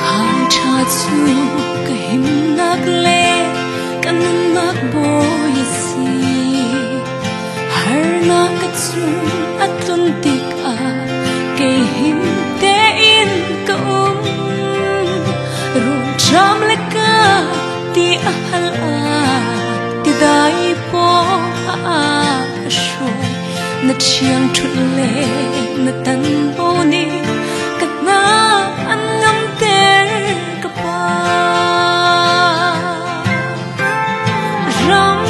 hàng cha chu ka him nak le kan nak boy si har na ka chu atun tik a ke him te in ka ru cham le ka ti ahal a ti dai po a shoy na chiang thut le na tan bo ni ka na an ngam te ka pa ram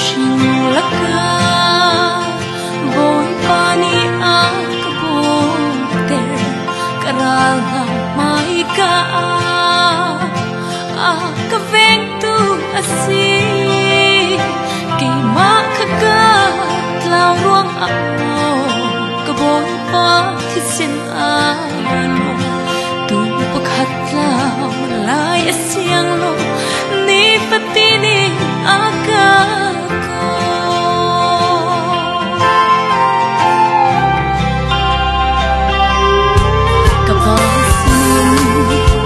shin la ka boy pa ni a ka bo te ka ra na mai ka ka veng tu asi ke ma ka ka lao ruang a ka boy pa thi sin a lo tu pakhat lao lai asiang lo ni pati ni aka ko ka ba sin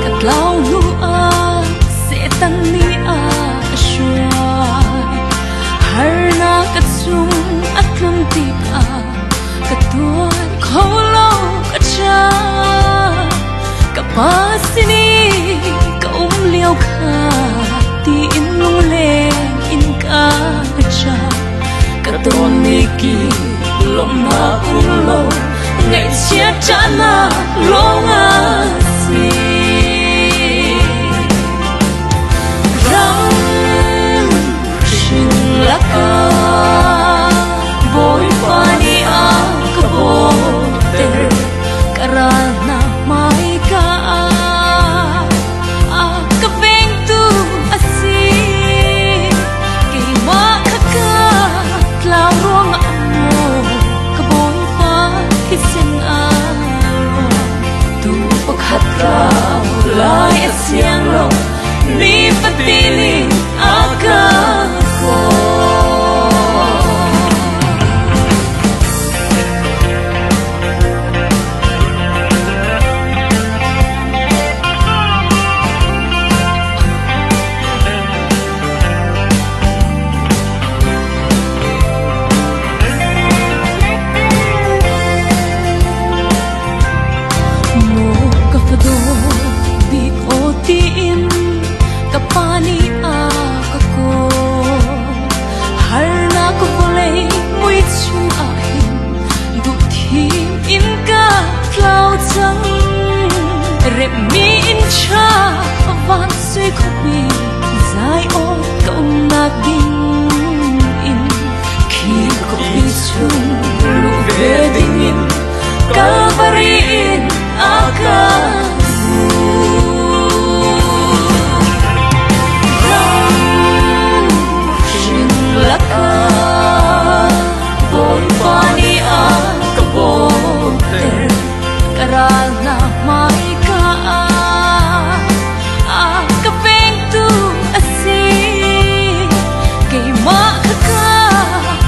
ka lao lu a se tan ni a shwai har na ka chung atlum ti a ka tuan kholo ka cha ka pa sini ka liao kha ti in lung le in ka cha ka ton ni ki lom na ung lo ngai chia cha na lo nga si ram shin la ka boy pani a ka bo te karana mai ka ka veng tu asi ke ma ka ka tlau ruang amo ka boy pa hisin a tu pakhat ka lai asiang lo ni patili aka ko pani a ka ko har na ko volei mui chung a hin du thi in ka tlau chang rep mi in cha van se ko bi zai o ko na ding in khi ko bi chung lu ve ding in kalvari in aka karana mai ka ka veng tu asi ke ma ka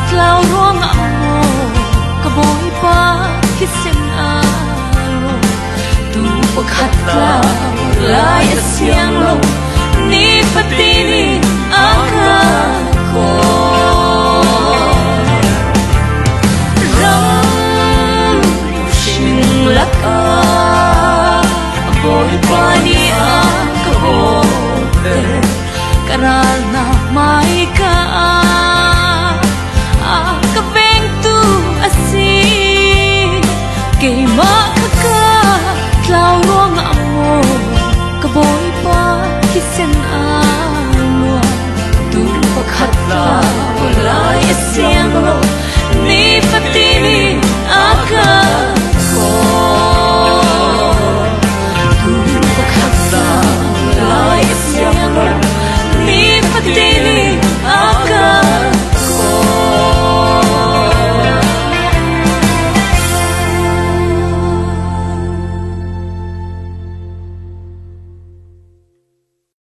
tlau ruang amo ka boy pa hisin a lo tu pakhat tlau lai asiang lo ni patili aka